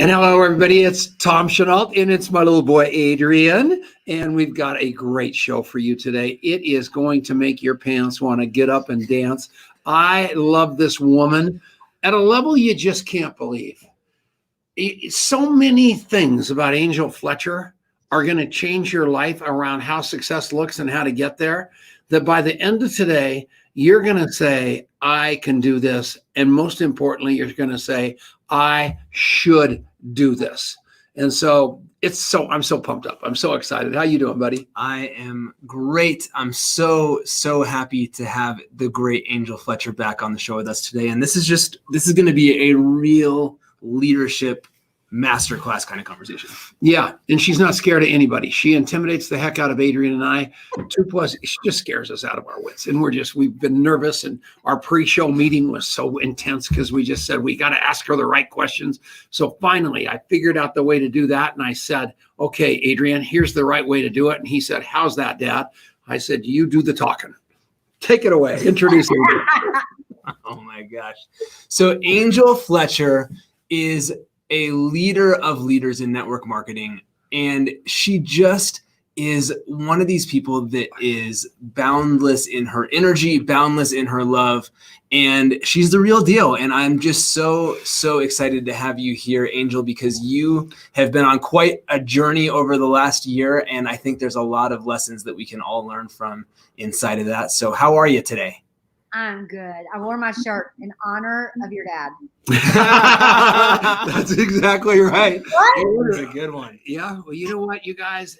And hello, everybody. It's Tom Chenault, and it's my little boy, Adrian. And we've got a great show for you today. It is going to make your pants want to get up and dance. I love this woman at a level you just can't believe. So many things about Angel Fletcher are going to change your life around how success looks and how to get there, that by the end of today, you're going to say, I can do this. And most importantly, you're going to say, I should do this. And so I'm so pumped up. I'm so excited. How you doing, buddy? I am great. I'm so happy to have the great Angel Fletcher back on the show with us today. And this is going to be a real leadership masterclass kind of conversation. Yeah. And she's not scared of anybody. She intimidates the heck out of Adrian and I. She just scares us out of our wits. And we've been nervous. And our pre-show meeting was so intense because we just said, we got to ask her the right questions. So finally, I figured out the way to do that. And I said, okay, Adrian, here's the right way to do it. And he said, how's that, Dad? I said, you do the talking. Take it away. Introduce Adrian. Oh my gosh. So Angel Fletcher is a leader of leaders in network marketing. And she just is one of these people that is boundless in her energy, boundless in her love. And she's the real deal. And I'm just so excited to have you here, Angel, because you have been on quite a journey over the last year. And I think there's a lot of lessons that we can all learn from inside of that. So how are you today? I'm good. I wore my shirt in honor of your dad. That's exactly right. That's a good one. Yeah. Well, you know what, you guys,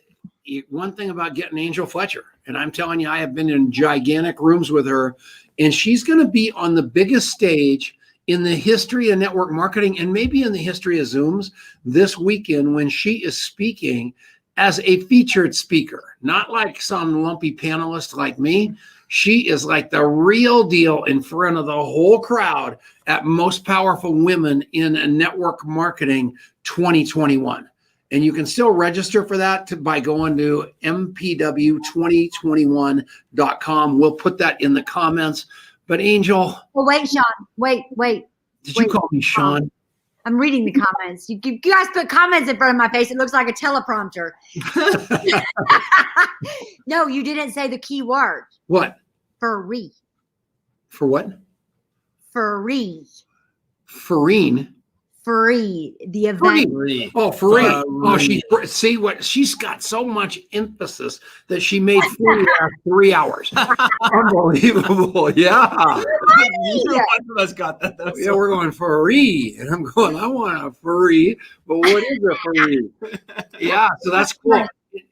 one thing about getting Angel Fletcher, and I'm telling you, I have been in gigantic rooms with her, and she's going to be on the biggest stage in the history of network marketing and maybe in the history of Zooms this weekend when she is speaking as a featured speaker, not like some lumpy panelist like me. She is like the real deal in front of the whole crowd at Most Powerful Women in Network Marketing 2021. And you can still register for that by going to mpw2021.com. We'll put that in the comments. But Angel. Well, wait, Sean. Wait. Did you call me Sean? I'm reading the comments. You guys put comments in front of my face. It looks like a teleprompter. No, you didn't say the key word. What? Free. For what? Free. Farine. Free. The event. Free. Oh, free. Oh, she's got so much emphasis that she made free last 3 hours. Unbelievable. Yeah. Us got that. Yeah, we're going free. And I'm going, I want a free, but what is a free? Yeah, so that's cool.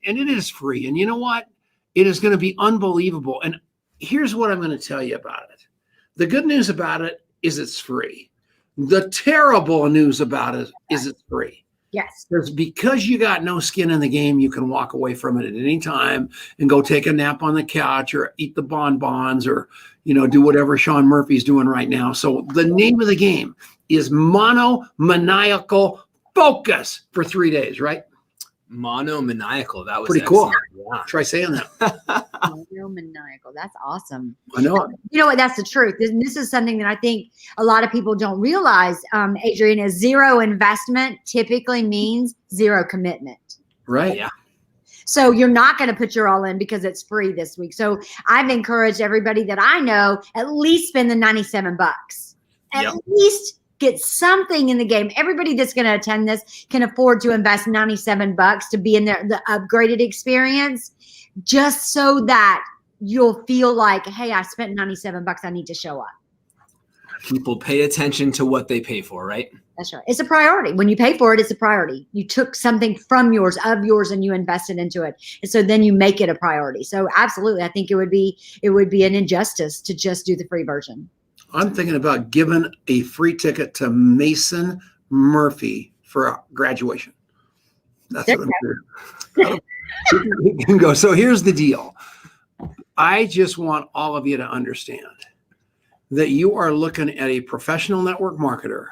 And it is free. And you know what? It is going to be unbelievable. And here's what I'm going to tell you about it. The good news about it is it's free. The terrible news about it is it's free. Yes. Because you got no skin in the game, you can walk away from it at any time and go take a nap on the couch or eat the bonbons or, do whatever Sean Murphy's doing right now. So the name of the game is monomaniacal focus for 3 days, right? Monomaniacal. That was pretty cool. Yeah. Try saying that. Monomaniacal. That's awesome. I know. You know what? That's the truth. This is something that I think a lot of people don't realize, Adrian, is zero investment typically means zero commitment. Right. Yeah. So you're not going to put your all in because it's free this week. So I've encouraged everybody that I know at least spend the $97. At least get something in the game. Everybody that's going to attend this can afford to invest $97 to be in the upgraded experience, just so that you'll feel like, hey, I spent $97. I need to show up. People pay attention to what they pay for, right? That's right. It's a priority. When you pay for it, it's a priority. You took something from yours, and you invested into it. And so then you make it a priority. So absolutely, I think it would be an injustice to just do the free version. I'm thinking about giving a free ticket to Mason Murphy for graduation. That's what I'm doing. You can go. So here's the deal. I just want all of you to understand that you are looking at a professional network marketer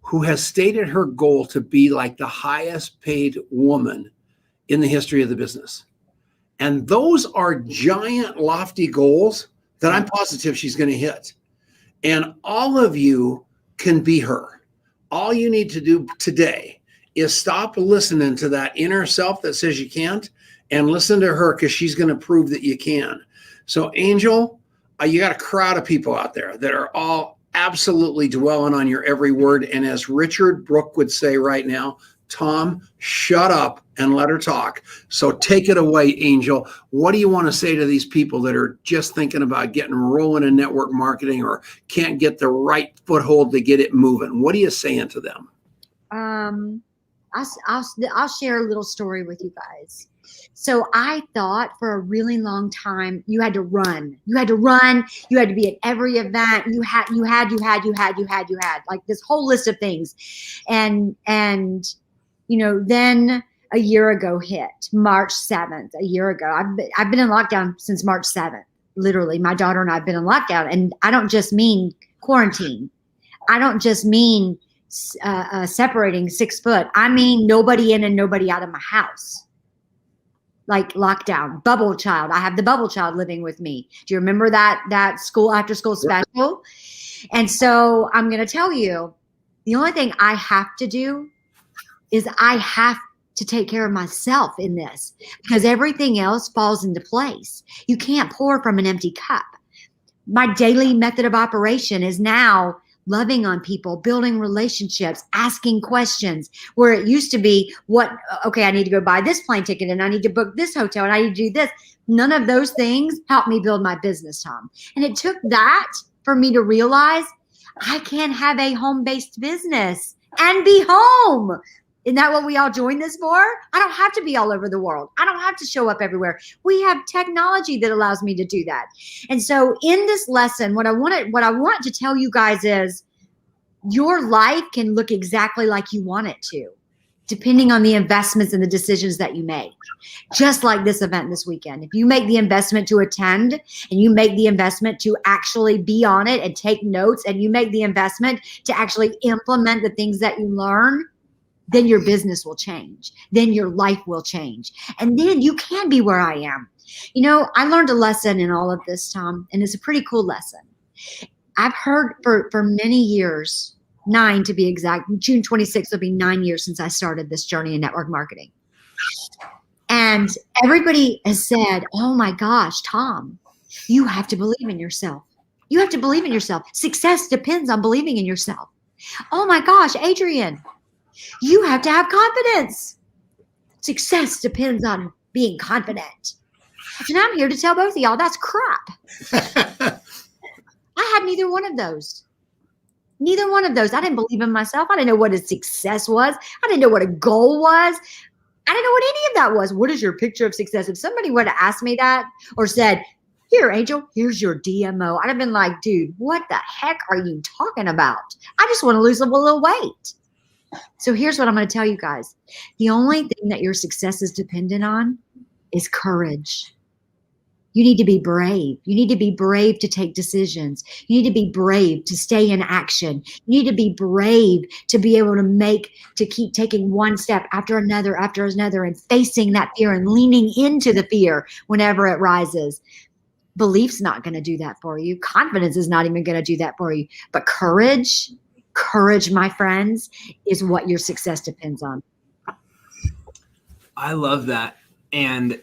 who has stated her goal to be like the highest paid woman in the history of the business. And those are giant, lofty goals that I'm positive she's going to hit. And all of you can be her. All you need to do today is stop listening to that inner self that says you can't and listen to her, because she's going to prove that you can. So Angel, you got a crowd of people out there that are all absolutely dwelling on your every word. And as Richard Brooke would say right now, Tom, shut up and let her talk. So take it away, Angel. What do you want to say to these people that are just thinking about getting rolling in network marketing or can't get the right foothold to get it moving? What are you saying to them? I'll share a little story with you guys. So I thought for a really long time you had to run. You had to be at every event. You had like this whole list of things. And then a year ago hit March 7th, a year ago. I've been in lockdown since March 7th. Literally, my daughter and I have been in lockdown, and I don't just mean quarantine. I don't just mean separating 6 foot. I mean nobody in and nobody out of my house. Like lockdown, bubble child. I have the bubble child living with me. Do you remember that school after school special? And so I'm going to tell you, the only thing I have to do is I have to take care of myself in this, because everything else falls into place. You can't pour from an empty cup. My daily method of operation is now loving on people, building relationships, asking questions, where it used to be I need to go buy this plane ticket and I need to book this hotel and I need to do this. None of those things helped me build my business, Tom. And it took that for me to realize I can have a home-based business and be home. Isn't that what we all joined this for? I don't have to be all over the world. I don't have to show up everywhere. We have technology that allows me to do that. And so in this lesson, what I want to tell you guys is your life can look exactly like you want it to, depending on the investments and the decisions that you make. Just like this event this weekend. If you make the investment to attend, and you make the investment to actually be on it and take notes, and you make the investment to actually implement the things that you learn, then your business will change. Then your life will change. And then you can be where I am. I learned a lesson in all of this, Tom, and it's a pretty cool lesson. I've heard for many years, 9 to be exact, June 26th will be 9 years since I started this journey in network marketing. And everybody has said, oh my gosh, Tom, you have to believe in yourself. You have to believe in yourself. Success depends on believing in yourself. Oh my gosh, Adrian, you have to have confidence. Success depends on being confident. And I'm here to tell both of y'all that's crap. I had neither one of those. Neither one of those. I didn't believe in myself. I didn't know what a success was. I didn't know what a goal was. I didn't know what any of that was. What is your picture of success? If somebody would have asked me that or said, here, Angel, here's your DMO, I'd have been like, dude, what the heck are you talking about? I just want to lose a little weight. So here's what I'm going to tell you guys. The only thing that your success is dependent on is courage. You need to be brave. You need to be brave to take decisions. You need to be brave to stay in action. You need to be brave to be able to keep taking one step after another and facing that fear and leaning into the fear whenever it rises. Belief's not going to do that for you. Confidence is not even going to do that for you. But courage, my friends, is what your success depends on. I love that. And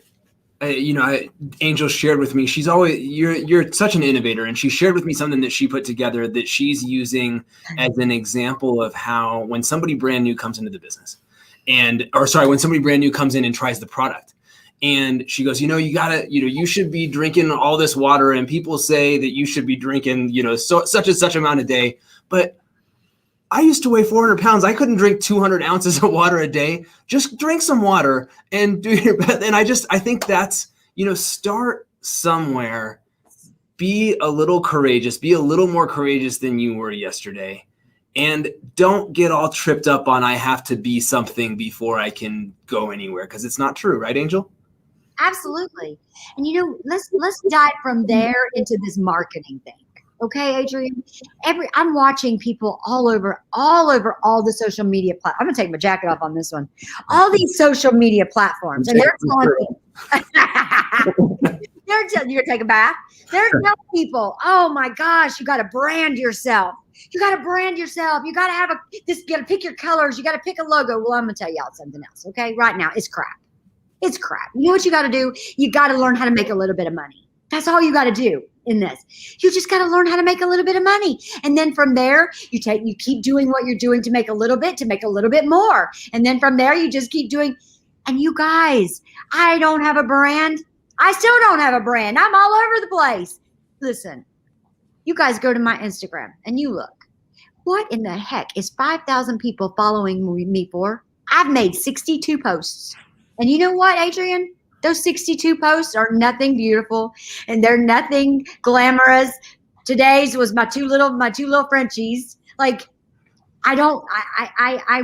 Angel shared with me, you're such an innovator, and she shared with me something that she put together that she's using as an example of how when somebody brand new comes into the business when somebody brand new comes in and tries the product, and she goes, you should be drinking all this water, and people say that you should be drinking, such and such amount a day. But I used to weigh 400 pounds. I couldn't drink 200 ounces of water a day. Just drink some water and do your best. And I think that's, start somewhere, be a little courageous, be a little more courageous than you were yesterday. And don't get all tripped up on, I have to be something before I can go anywhere. 'Cause it's not true. Right, Angel? Absolutely. And let's dive from there into this marketing thing. Okay, Adrian, I'm watching people all over all the social media platforms. I'm going to take my jacket off on this one. All these social media platforms. And they're telling me, They're telling you to take a bath. They're telling people, oh my gosh, you got to brand yourself. You got to brand yourself. You got to have you got to pick your colors. You got to pick a logo. Well, I'm going to tell y'all something else. Okay. Right now, it's crap. It's crap. You know what you got to do? You got to learn how to make a little bit of money. That's all you got to do in this. You just got to learn how to make a little bit of money. And then from there, you keep doing what you're doing to make a little bit more. And then from there, you just keep doing. And you guys, I don't have a brand. I still don't have a brand. I'm all over the place. Listen, you guys go to my Instagram and you look. What in the heck is 5,000 people following me for? I've made 62 posts. And you know what, Adrian? Those 62 posts are nothing beautiful and they're nothing glamorous. Today's was my two little Frenchies. Like, I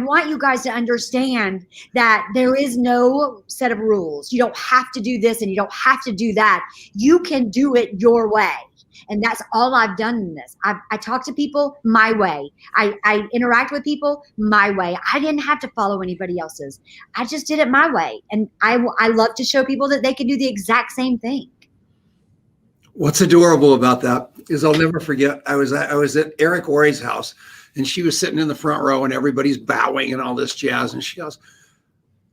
want you guys to understand that there is no set of rules. You don't have to do this and you don't have to do that. You can do it your way. And that's all I've done in this. I talk to people my way. I interact with people my way. I didn't have to follow anybody else's. I just did it my way. And I love to show people that they can do the exact same thing. What's adorable about that is I'll never forget. I was at Eric Ory's house and she was sitting in the front row and everybody's bowing and all this jazz. And she goes,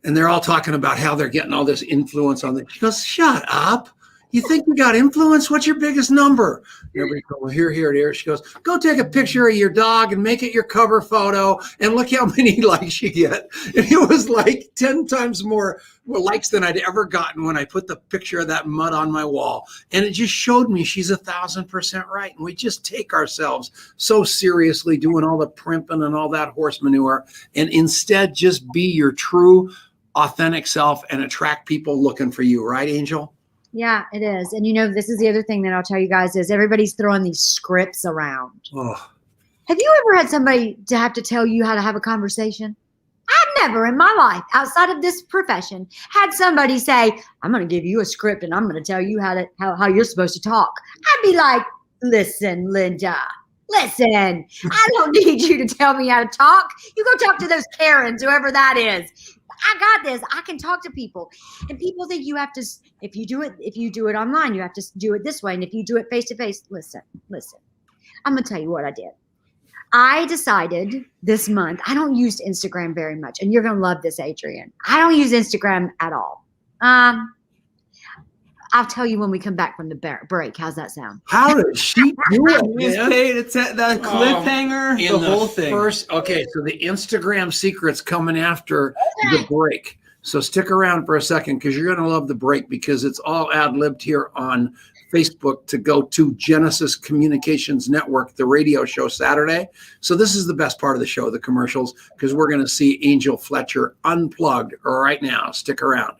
and they're all talking about how they're getting all this influence on them. She goes, shut up. You think you got influence? What's your biggest number? Everybody goes, well, here. She goes, go take a picture of your dog and make it your cover photo. And look how many likes you get. And it was like 10 times more likes than I'd ever gotten when I put the picture of that mud on my wall. And it just showed me she's 1,000% right. And we just take ourselves so seriously doing all the primping and all that horse manure. And instead just be your true, authentic self and attract people looking for you. Right, Angel? Yeah, it is. And this is the other thing that I'll tell you guys is everybody's throwing these scripts around. Oh. Have you ever had somebody to have to tell you how to have a conversation? I've never in my life, outside of this profession, had somebody say, I'm going to give you a script and I'm going to tell you how you're supposed to talk. I'd be like, listen, Linda, listen, I don't need you to tell me how to talk. You go talk to those Karens, whoever that is. I got this. I can talk to people. And people think you have to, if you do it online, you have to do it this way. And if you do it face to face, listen. I'm going to tell you what I did. I decided this month, I don't use Instagram very much. And you're going to love this, Adrian. I don't use Instagram at all. I'll tell you when we come back from the break. How's that sound? How did she do it? It's the cliffhanger, the whole thing. Okay, so the Instagram secret's coming after the break. So stick around for a second because you're going to love the break because it's all ad-libbed here on Facebook to go to Genesis Communications Network, the radio show Saturday. So this is the best part of the show, the commercials, because we're going to see Angel Fletcher unplugged right now. Stick around.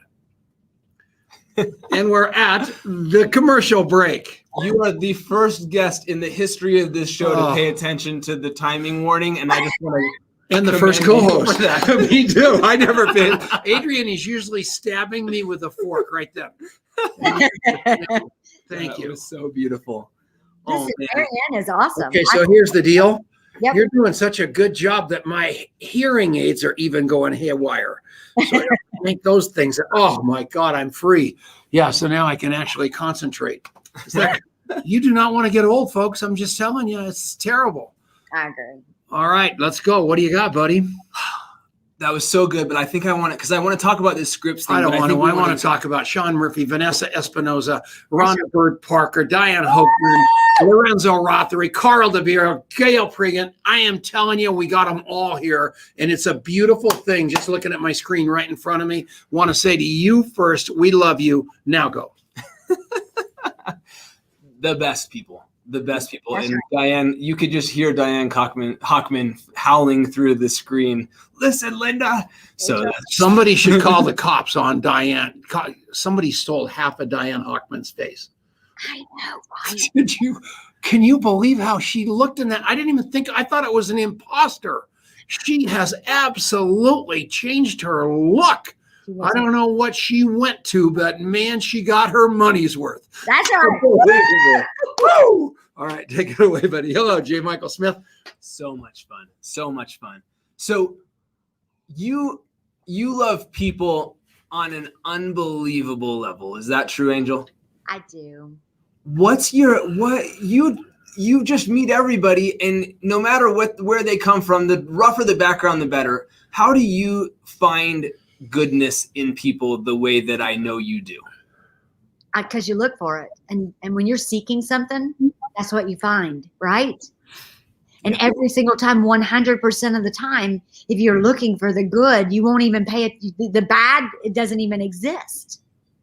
And we're at the commercial break. You are the first guest in the history of this show to pay attention to the timing warning, and I just want to. And the first co-host. Me too. I never been. Adrian is usually stabbing me with a fork right there. Thank you. It was so beautiful. Marianne is awesome. Okay, so here's the deal. Yep. You're doing such a good job that my hearing aids are even going haywire. So I make those things. Oh my God, I'm free. Yeah, so now I can actually concentrate. You do not want to get old, folks. I'm just telling you, it's terrible. I agree. All right, let's go. What do you got, buddy? That was so good, but I think I want to, because I want to talk about this scripts thing. I don't want to. I want to talk about Sean Murphy, Vanessa Espinoza, Rhonda Bird Parker, Diane Hochman, Lorenzo Rothery, Carl DeBiro, Gail Prigant. I am telling you, we got them all here, and it's a beautiful thing. Just looking at my screen right in front of me, want to say to you first, we love you. Now go. The best people. That's and right. Diane, you could just hear Diane Hochman howling through the screen. Listen, Linda. So somebody should call the cops on Diane. Somebody stole half of Diane Hochman's face. I know, right? Can you believe how she looked in that? I didn't even think, I thought it was an imposter. She has absolutely changed her look. I don't know what she went to, but man, she got her money's worth. That's right. Woo! All right, take it away, buddy. Hello, J. Michael Smith. So much fun. So much fun. So you love people on an unbelievable level. Is that true, Angel? I do. You just meet everybody, and no matter where they come from, the rougher the background, the better. How do you find goodness in people the way that I know you do? Because you look for it. And when you're seeking something, that's what you find, right? And every single time, 100% of the time, if you're looking for the good, you won't even pay it. The bad, it doesn't even exist.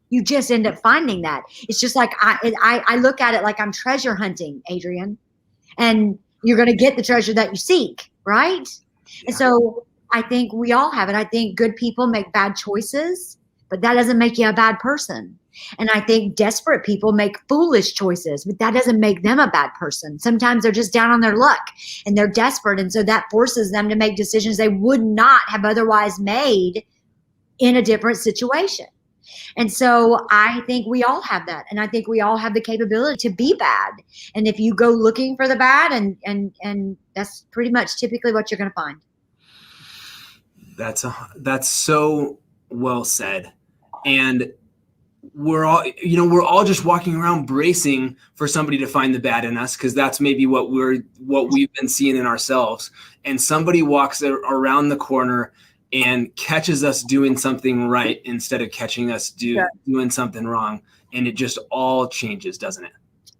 You just end up finding that. It's just like I look at it like I'm treasure hunting, Adrian, and you're going to get the treasure that you seek, right? Yeah. And so I think we all have it. I think good people make bad choices, but that doesn't make you a bad person. And I think desperate people make foolish choices, but that doesn't make them a bad person. Sometimes they're just down on their luck and they're desperate. And so that forces them to make decisions they would not have otherwise made in a different situation. And so I think we all have that. And I think we all have the capability to be bad. And if you go looking for the bad, and that's pretty much typically what you're going to find. That's so well said. And we're all just walking around bracing for somebody to find the bad in us, because that's maybe what we've been seeing in ourselves. And somebody walks around the corner and catches us doing something right instead of catching us doing something wrong. And it just all changes, doesn't it?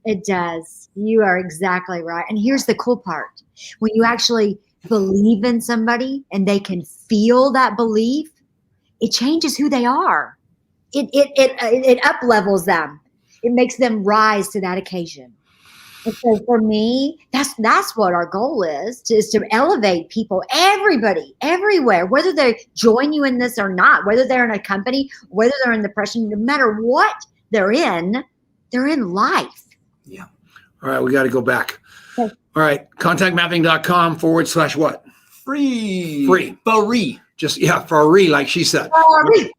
It does. You are exactly right. And here's the cool part. When you actually believe in somebody and they can feel that belief, it changes who they are. It up levels them. It makes them rise to that occasion. And so for me, that's what our goal is to elevate people, everybody, everywhere, whether they join you in this or not, whether they're in a company, whether they're in depression, no matter what they're in life. Yeah. All right. We got to go back. Okay. All right. Contactmapping.com/what? Free. Free. Just, free, like she said. Free.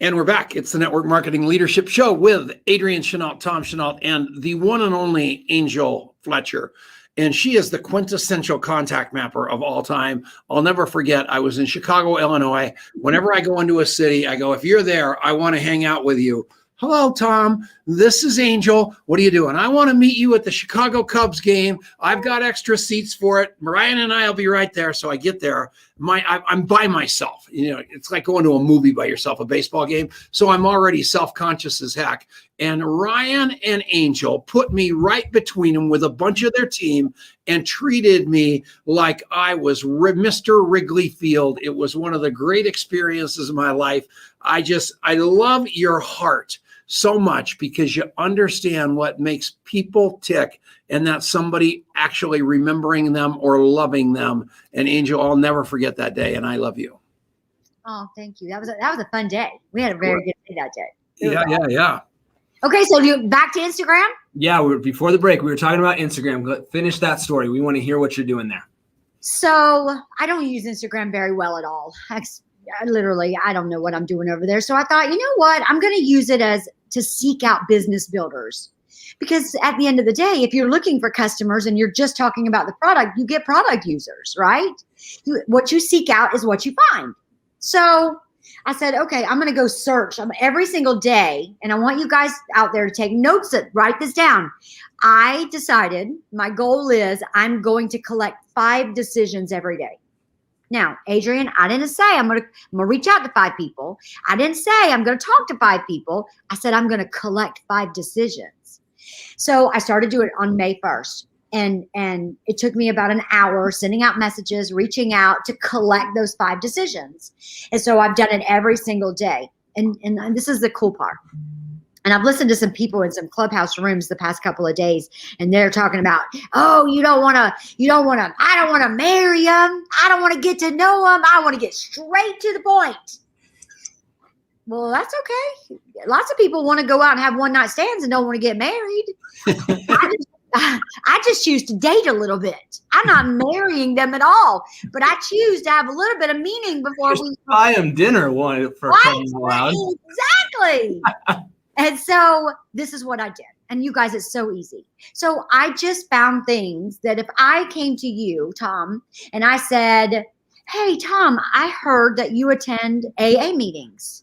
And we're back. It's the Network Marketing Leadership Show with Adrian Chenault, Tom Chenault, and the one and only Angel Fletcher. And she is the quintessential contact mapper of all time. I'll never forget, I was in Chicago, Illinois. Whenever I go into a city, I go, if you're there, I want to hang out with you. Hello, Tom. This is Angel. What are you doing? I want to meet you at the Chicago Cubs game. I've got extra seats for it. Mariah and I will be right there. So I get there. I'm by myself. It's like going to a movie by yourself, a baseball game. So I'm already self-conscious as heck. And Ryan and Angel put me right between them with a bunch of their team and treated me like I was Mr. Wrigley Field. It was one of the great experiences of my life. I love your heart so much, because you understand what makes people tick, and that's somebody actually remembering them or loving them. And Angel, I'll never forget that day, and I love you. Oh, thank you. That was a fun day. We had a very good day that day. Yeah. Okay, so back to Instagram? Yeah, before the break, we were talking about Instagram. Finish that story. We want to hear what you're doing there. So I don't use Instagram very well at all. I don't know what I'm doing over there. So I thought, you know what? I'm going to use it to seek out business builders. Because at the end of the day, if you're looking for customers and you're just talking about the product, you get product users, right? What you seek out is what you find. So I said, okay, I'm going to go search every single day. And I want you guys out there to take notes, write this down. I decided my goal is I'm going to collect 5 decisions every day. Now, Adrian, I didn't say I'm going to reach out to 5 people. I didn't say I'm going to talk to 5 people. I said I'm going to collect 5 decisions. So I started doing it on May 1st. And it took me about an hour sending out messages, reaching out to collect those 5 decisions. And so I've done it every single day. And this is the cool part. And I've listened to some people in some clubhouse rooms the past couple of days, and they're talking about, I don't want to marry him. I don't want to get to know him. I want to get straight to the point. Well, that's okay. Lots of people want to go out and have one-night stands and don't want to get married. I just choose to date a little bit. I'm not marrying them at all, but I choose to have a little bit of meaning before we buy them dinner for crying out loud. Exactly. And so this is what I did. And you guys, it's so easy. So I just found things that if I came to you, Tom, and I said, hey, Tom, I heard that you attend AA meetings.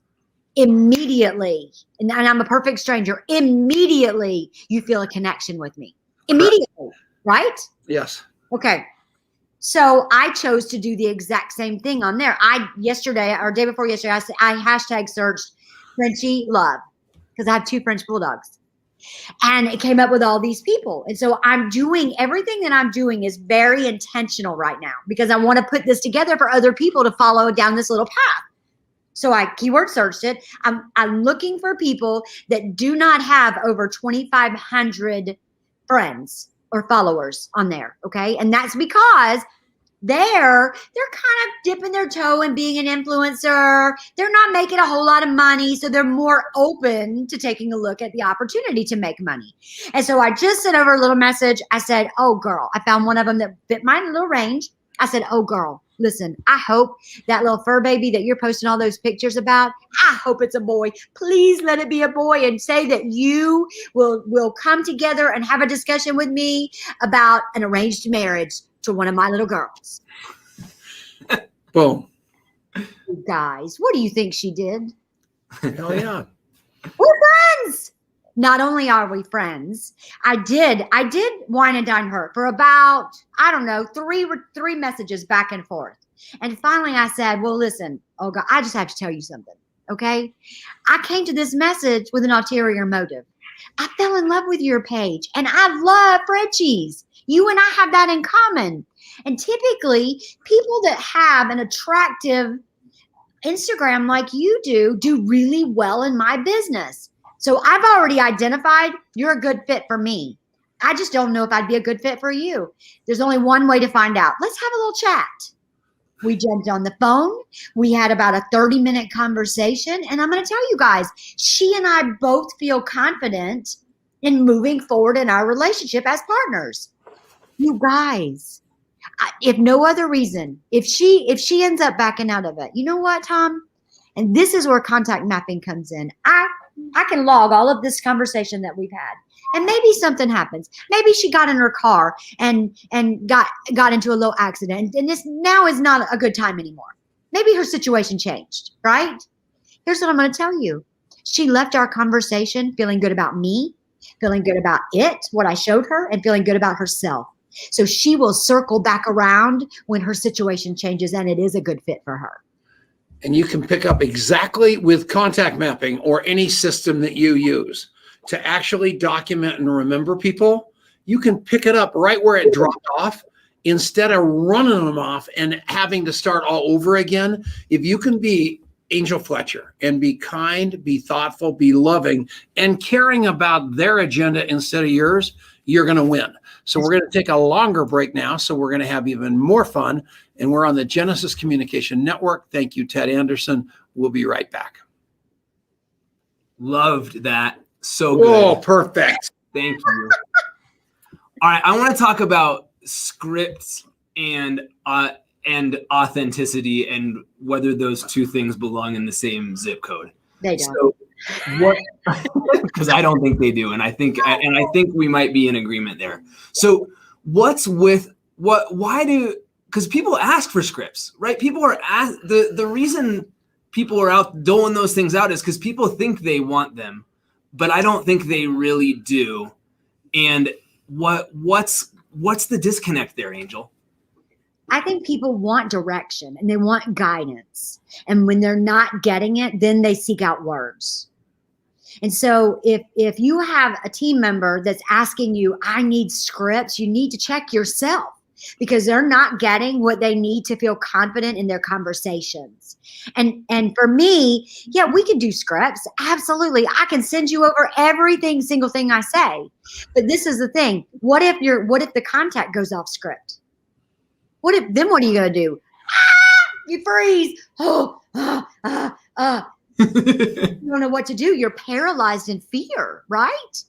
immediately, and I'm a perfect stranger, immediately you feel a connection with me. Immediately, right? Yes. Okay. So I chose to do the exact same thing on there. Yesterday or day before yesterday, I hashtag searched Frenchie love because I have 2 French bulldogs. And it came up with all these people. And so everything that I'm doing is very intentional right now because I want to put this together for other people to follow down this little path. So I keyword searched it. I'm looking for people that do not have over 2,500 friends or followers on there. Okay. And that's because they're kind of dipping their toe in being an influencer. They're not making a whole lot of money. So they're more open to taking a look at the opportunity to make money. And so I just sent over a little message. I said, oh girl, I found one of them that fit my little range. I said, oh girl, listen, I hope that little fur baby that you're posting all those pictures about, I hope it's a boy. Please let it be a boy and say that you will come together and have a discussion with me about an arranged marriage to one of my little girls. Boom. You guys, what do you think she did? Hell yeah. We're friends. Not only are we friends, I did wine and dine her for about, I don't know, three messages back and forth. And finally I said, well, listen, oh God, I just have to tell you something. Okay. I came to this message with an ulterior motive. I fell in love with your page and I love Frenchies. You and I have that in common. And typically people that have an attractive Instagram like you do really well in my business. So I've already identified you're a good fit for me. I just don't know if I'd be a good fit for you. There's only one way to find out. Let's have a little chat. We jumped on the phone. We had about a 30-minute conversation. And I'm going to tell you guys, she and I both feel confident in moving forward in our relationship as partners. You guys, if no other reason, if she ends up backing out of it, you know what, Tom? And this is where contact mapping comes in. I can log all of this conversation that we've had. And maybe something happens. Maybe she got in her car and got into a little accident. And this now is not a good time anymore. Maybe her situation changed, right? Here's what I'm going to tell you. She left our conversation feeling good about me, feeling good about what I showed her, and feeling good about herself. So she will circle back around when her situation changes and it is a good fit for her. And you can pick up exactly with contact mapping or any system that you use to actually document and remember people. You can pick it up right where it dropped off instead of running them off and having to start all over again. If you can be Angel Fletcher and be kind, be thoughtful, be loving, and caring about their agenda instead of yours, you're going to win. So we're going to take a longer break now. So we're going to have even more fun. And we're on the Genesis Communication Network. Thank you, Ted Anderson. We'll be right back. Loved that. So good. Oh, perfect. Thank you. All right. I want to talk about scripts and authenticity and whether those two things belong in the same zip code. They don't. So what? Because I don't think they do, and I think we might be in agreement there. So what's with what? Why do? Because people ask for scripts, right? People are the reason people are out doling those things out is because people think they want them, but I don't think they really do. And what's the disconnect there, Angel? I think people want direction and they want guidance. And when they're not getting it, then they seek out words. And so if you have a team member that's asking you, I need scripts, you need to check yourself because they're not getting what they need to feel confident in their conversations. And for me, yeah, we can do scripts. Absolutely. I can send you over single thing I say. But this is the thing. What if the contact goes off script? What are you going to do? You freeze. You don't know what to do. You're paralyzed in fear, right?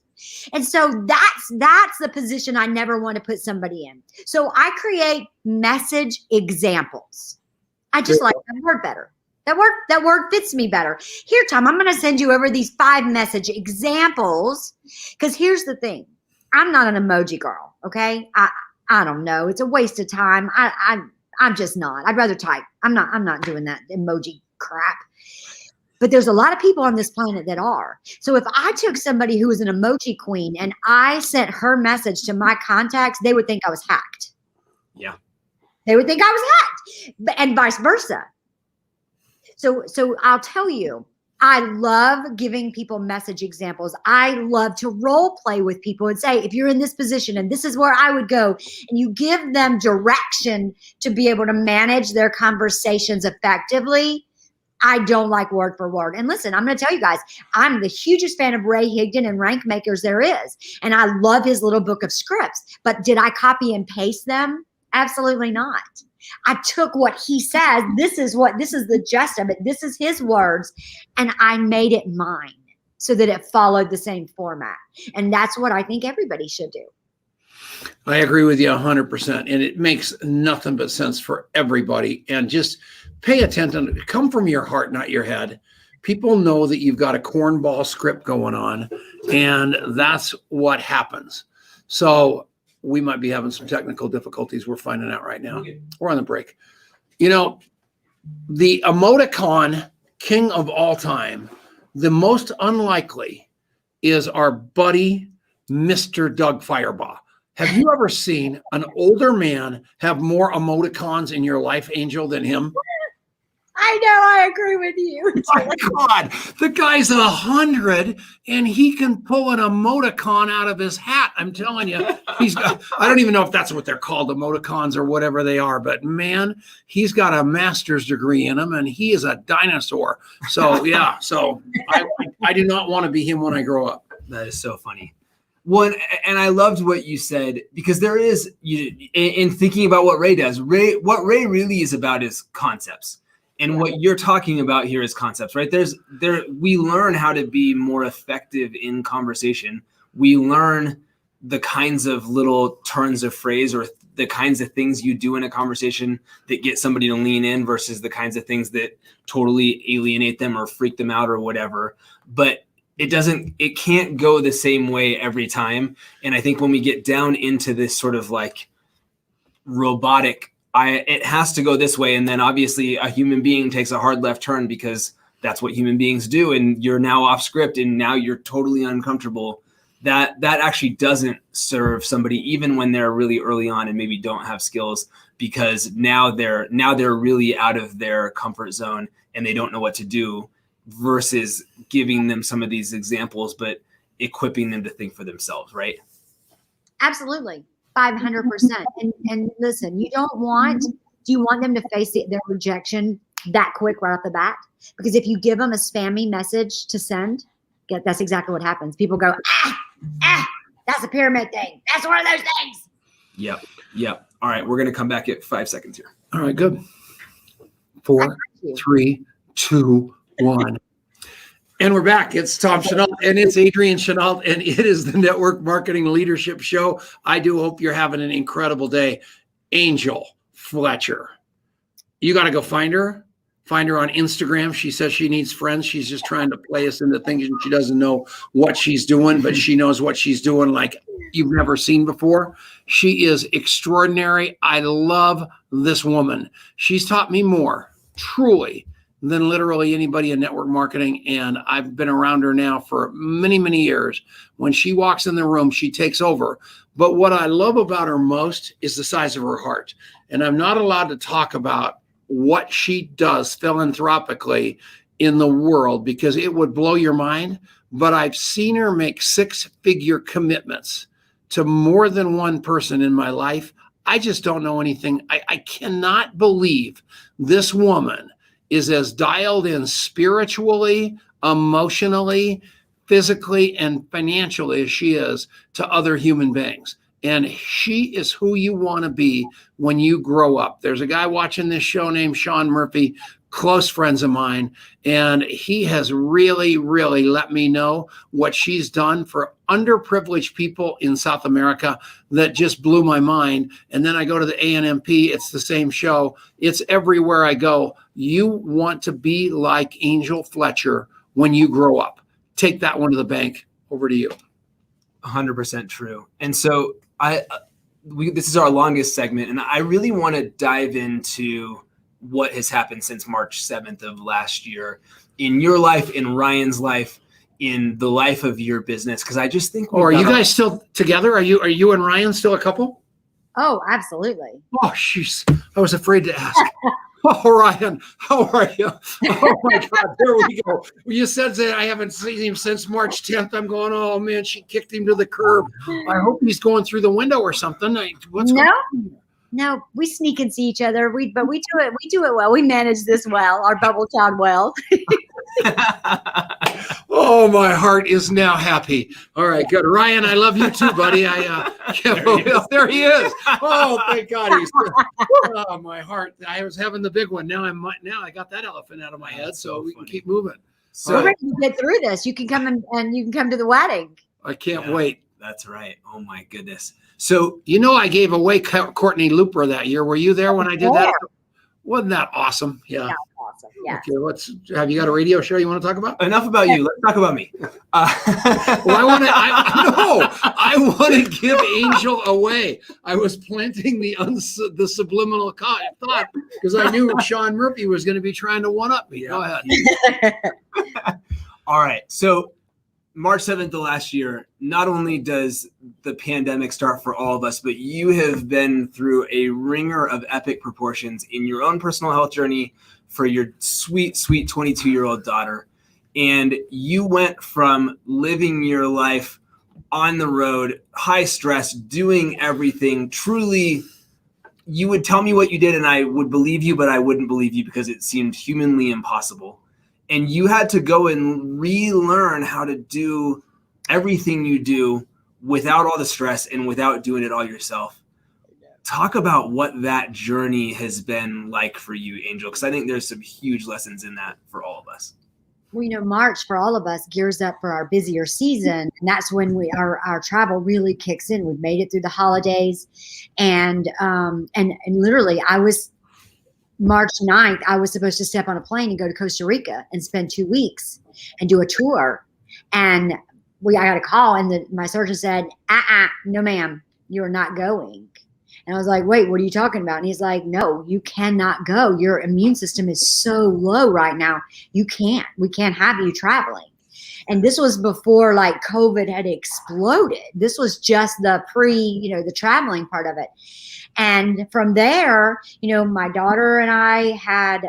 And so that's the position I never want to put somebody in. So I create message examples. I just like that word better. That word fits me better. Here, Tom, I'm going to send you over these 5 message examples because here's the thing. I'm not an emoji girl, okay? I don't know. It's a waste of time. I'm just not. I'd rather type. I'm not doing that emoji crap. but there's a lot of people on this planet that are. So if I took somebody who was an emoji queen and I sent her message to my contacts, they would think I was hacked. Yeah. They would think I was hacked, and vice versa. So I'll tell you, I love giving people message examples. I love to role play with people and say, if you're in this position and this is where I would go, and you give them direction to be able to manage their conversations effectively. I don't like word for word. And listen, I'm going to tell you guys, I'm the hugest fan of Ray Higdon and Rank Makers there is. And I love his little book of scripts. But did I copy and paste them? Absolutely not. I took what he says. This is the gist of it. This is his words. And I made it mine so that it followed the same format. And that's what I think everybody should do. I agree with you 100%. And it makes nothing but sense for everybody. And just pay attention. Come from your heart, not your head. People know that you've got a cornball script going on, and that's what happens. So we might be having some technical difficulties. We're finding out right now. We're on the break. You know, the emoticon king of all time, the most unlikely is our buddy, Mr. Doug Firebaugh. Have you ever seen an older man have more emoticons in your life, Angel, than him? I know, I agree with you. Oh my God, the guy's 100 and he can pull an emoticon out of his hat. I'm telling you, I don't even know if that's what they're called, emoticons or whatever they are, but man, he's got a master's degree in them and he is a dinosaur. So yeah, I do not want to be him when I grow up. That is so funny. One, and I loved what you said, because there is, in thinking about what Ray does, what Ray really is about is concepts. And what you're talking about here is concepts, right? We learn how to be more effective in conversation. We learn the kinds of little turns of phrase or the kinds of things you do in a conversation that get somebody to lean in versus the kinds of things that totally alienate them or freak them out or whatever. But it can't go the same way every time. And I think when we get down into this sort of like robotic, it has to go this way. And then obviously a human being takes a hard left turn because that's what human beings do. And you're now off script and now you're totally uncomfortable. That actually doesn't serve somebody, even when they're really early on and maybe don't have skills, because now they're really out of their comfort zone and they don't know what to do, versus giving them some of these examples, but equipping them to think for themselves. Right. Absolutely. 500%. And listen, do you want them to face their rejection that quick right off the bat? Because if you give them a spammy message to send, that's exactly what happens. People go, that's a pyramid thing. That's one of those things. Yep. All right. We're going to come back at 5 seconds here. All right, good. 4, 3, 2, 1. And we're back. It's Tom Chenault and it's Adrian Chenault, and it is the Network Marketing Leadership Show. I do hope you're having an incredible day. Angel Fletcher. You got to go find her. Find her on Instagram. She says she needs friends. She's just trying to play us into things, and she doesn't know what she's doing, but she knows what she's doing like you've never seen before. She is extraordinary. I love this woman. She's taught me more, truly, than literally anybody in network marketing. And I've been around her now for many, many years. When she walks in the room, she takes over. But what I love about her most is the size of her heart. And I'm not allowed to talk about what she does philanthropically in the world because it would blow your mind. But I've seen her make 6-figure commitments to more than one person in my life. I just don't know anything. I cannot believe this woman is as dialed in spiritually, emotionally, physically, and financially as she is to other human beings. And she is who you want to be when you grow up. There's a guy watching this show named Sean Murphy, close friends of mine, and he has really, really let me know what she's done for underprivileged people in South America that just blew my mind. And then I go to the ANMP, it's the same show. It's everywhere I go. You want to be like Angel Fletcher when you grow up. Take that one to the bank. Over to you. 100% true. And so this is our longest segment, and I really want to dive into what has happened since March 7th of last year in your life, in Ryan's life, in the life of your business. Because I just think. Are you guys still together? Are you and Ryan still a couple? Oh, absolutely. Oh, jeez. I was afraid to ask. Oh, Ryan, how are you? Oh, my God. There we go. You said that I haven't seen him since March 10th. I'm going, oh, man, she kicked him to the curb. I hope he's going through the window or something. What's going on? No, we sneak and see each other. But we do it. We do it well. We manage this well. Our bubble child well. Oh, my heart is now happy. All right, good. Ryan, I love you too, buddy. There he is. Oh, thank God. Oh, my heart. I was having the big one. Now I got that elephant out of my head, so we can keep moving. So we're ready to get through this. You can come and you can come to the wedding. I can't wait. That's right. Oh my goodness. So I gave away Courtney Looper that year. Were you there when I did that? Wasn't that awesome? Yeah. Awesome. Yeah. Okay, have you got a radio show you want to talk about? Enough about you. Let's talk about me. Well, I want to give Angel away. I was planting the subliminal thought because I knew Sean Murphy was going to be trying to one-up me. Go ahead. All right. So March 7th of last year, not only does the pandemic start for all of us, but you have been through a ringer of epic proportions in your own personal health journey for your sweet, sweet 22-year-old daughter. And you went from living your life on the road, high stress, doing everything. Truly, you would tell me what you did and I would believe you, but I wouldn't believe you because it seemed humanly impossible. And you had to go and relearn how to do everything you do without all the stress and without doing it all yourself. Talk about what that journey has been like for you, Angel, because I think there's some huge lessons in that for all of us. Well, March for all of us gears up for our busier season. And that's when our travel really kicks in. We've made it through the holidays. And literally March 9th, I was supposed to step on a plane and go to Costa Rica and spend 2 weeks and do a tour. And I got a call and my surgeon said, no, ma'am, you're not going. And I was like, wait, what are you talking about? And he's like, no, you cannot go. Your immune system is so low right now. We can't have you traveling. And this was before like COVID had exploded. This was just the the traveling part of it. And from there, my daughter and I had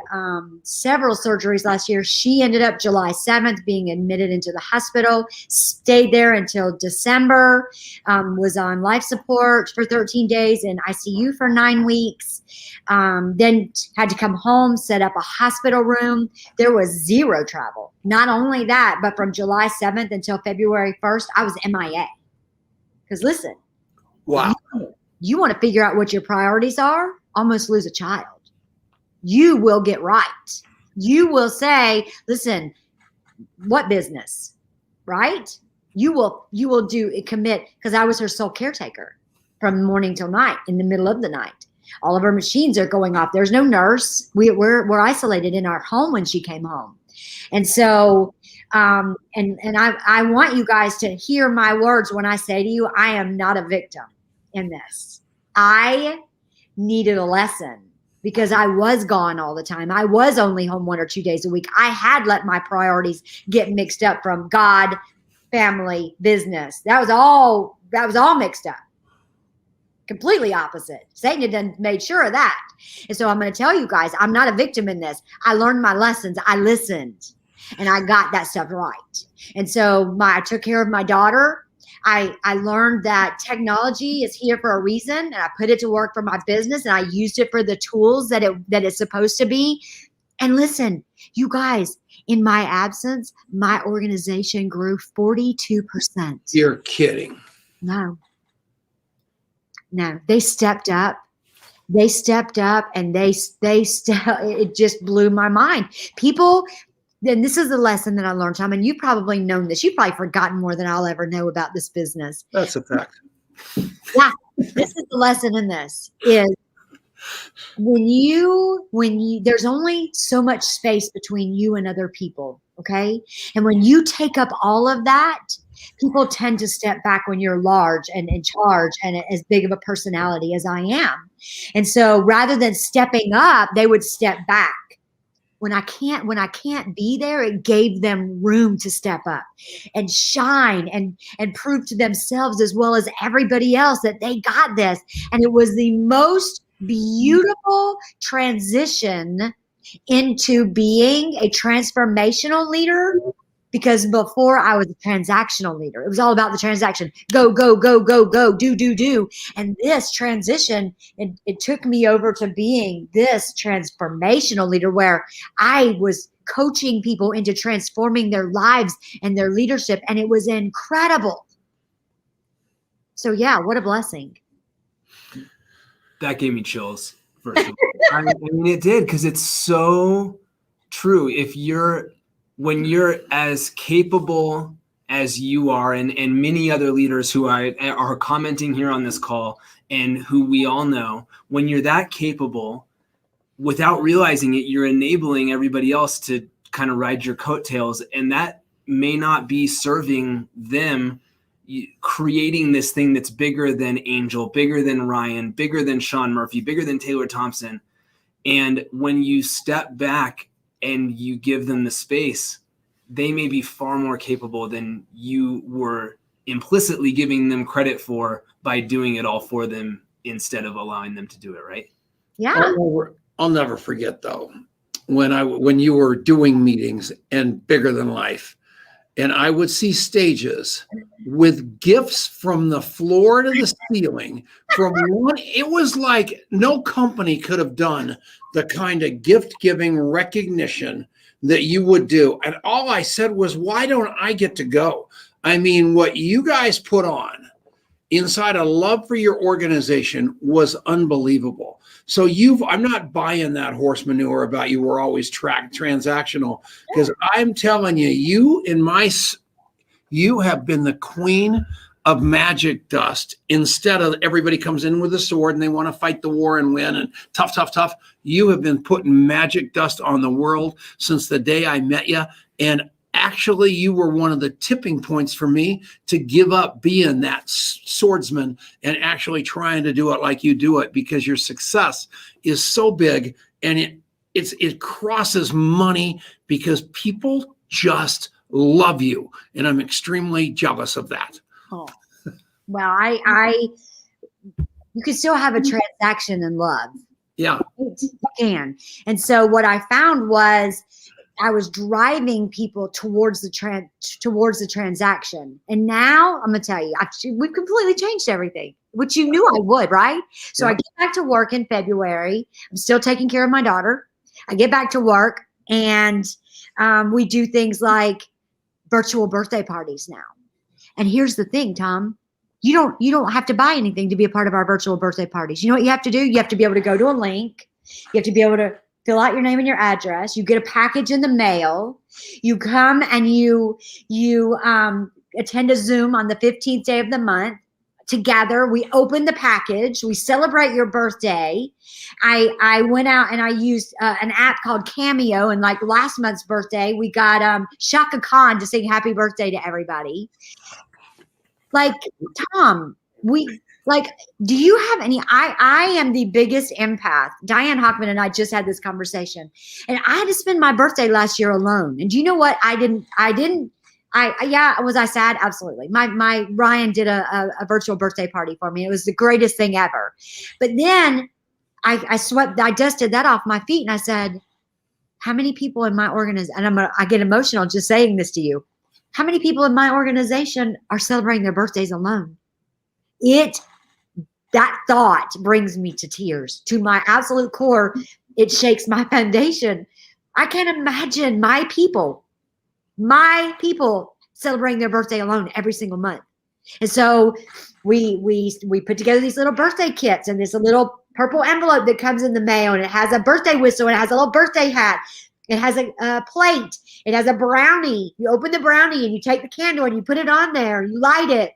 several surgeries last year. She ended up July 7th being admitted into the hospital, stayed there until December, was on life support for 13 days in ICU for 9 weeks, then had to come home, set up a hospital room. There was zero travel. Not only that, but from July 7th until February 1st, I was MIA. Because listen. Wow. You want to figure out what your priorities are, almost lose a child. You will get right. You will say, listen, what business, right? You will commit, because I was her sole caretaker from morning till night, in the middle of the night. All of her machines are going off. There's no nurse. We're isolated in our home when she came home. And so, and I want you guys to hear my words when I say to you, I am not a victim in this. I needed a lesson because I was gone all the time. I was only home 1 or 2 days a week. I had let my priorities get mixed up from God, family, business. That was all mixed up. Completely opposite. Satan had done made sure of that. And so I'm going to tell you guys, I'm not a victim in this. I learned my lessons. I listened and I got that stuff right. And so I took care of my daughter. I learned that technology is here for a reason, and I put it to work for my business, and I used it for the tools that it's supposed to be. And listen, you guys, in my absence, my organization grew 42%. You're kidding. No, they stepped up. They stepped up, and it just blew my mind. People. Then this is the lesson that I learned, Tom, and you've probably known this. You've probably forgotten more than I'll ever know about this business. That's a fact. Yeah, this is the lesson in this is when you there's only so much space between you and other people, okay? And when you take up all of that, People tend to step back when you're large and in charge and as big of a personality as I am. And so rather than stepping up, they would step back. When I can't be there, it gave them room to step up and shine and prove to themselves as well as everybody else that they got this. And it was the most beautiful transition into being a transformational leader, because before I was a transactional leader. It was all about the transaction. Go, go, go, go, go, do, do, do. And this transition, it took me over to being this transformational leader where I was coaching people into transforming their lives and their leadership. And it was incredible. So yeah, what a blessing. That gave me chills, first of all. I mean, it did, because it's so true. When you're as capable as you are, and many other leaders who are commenting here on this call and who we all know, when you're that capable, without realizing it, you're enabling everybody else to kind of ride your coattails. And that may not be serving them, creating this thing that's bigger than Angel, bigger than Ryan, bigger than Sean Murphy, bigger than Taylor Thompson. And when you step back and you give them the space, they may be far more capable than you were implicitly giving them credit for by doing it all for them instead of allowing them to do it, right? Yeah. I'll never forget, though, when you were doing meetings and Bigger Than Life, and I would see stages with gifts from the floor to the ceiling. It was like no company could have done the kind of gift-giving recognition that you would do. And all I said was, why don't I get to go? I mean, what you guys put on inside a love for your organization was unbelievable. So I'm not buying that horse manure about you were always transactional, because I'm telling you, you have been the queen of magic dust. Instead of everybody comes in with a sword and they want to fight the war and win and tough, tough, tough. You have been putting magic dust on the world since the day I met you. And actually, you were one of the tipping points for me to give up being that swordsman and actually trying to do it like you do it, because your success is so big and it crosses money, because people just love you. And I'm extremely jealous of that. Oh, well, you can still have a transaction in love. Yeah. You can. And so what I found was I was driving people towards the transaction. And now I'm going to tell you, we've completely changed everything, which you knew I would, right? So I get back to work in February. I'm still taking care of my daughter. I get back to work, and we do things like virtual birthday parties now. And here's the thing, Tom, you don't have to buy anything to be a part of our virtual birthday parties. You know what you have to do? You have to be able to go to a link. You have to be able to fill out your name and your address. You get a package in the mail. You come and you attend a Zoom on the 15th day of the month. Together, we open the package. We celebrate your birthday. I went out and I used an app called Cameo, and like last month's birthday, we got Shaka Khan to sing happy birthday to everybody. Like, Tom, do you have any? I am the biggest empath. Diane Hockman and I just had this conversation, and I had to spend my birthday last year alone. And do you know what? Was I sad? Absolutely. My Ryan did a virtual birthday party for me. It was the greatest thing ever. But then I dusted that off my feet, and I said, how many people in my organization, and I get emotional just saying this to you. How many people in my organization are celebrating their birthdays alone? That thought brings me to tears, to my absolute core. It shakes my foundation. I can't imagine my people celebrating their birthday alone every single month. And so we put together these little birthday kits and this little purple envelope that comes in the mail, and it has a birthday whistle, and it has a little birthday hat. It has a plate. It has a brownie. You open the brownie and you take the candle and you put it on there. You light it.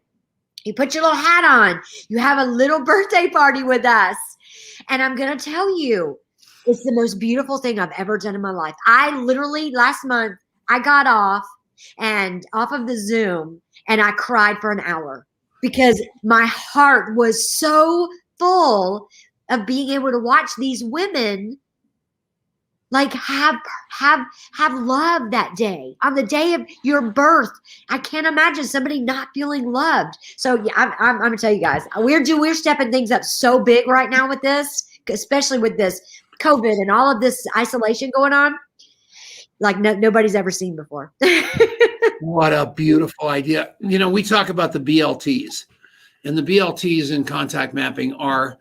You put your little hat on. You have a little birthday party with us. And I'm going to tell you, it's the most beautiful thing I've ever done in my life. I literally, last month, I got off of the Zoom, and I cried for an hour because my heart was so full of being able to watch these women like have love that day, on the day of your birth. I can't imagine somebody not feeling loved. So yeah, I'm gonna tell you guys, we're stepping things up so big right now with this, especially with this COVID and all of this isolation going on, like nobody's ever seen before. What a beautiful idea. You know, we talk about the BLTs, and the BLTs in contact mapping are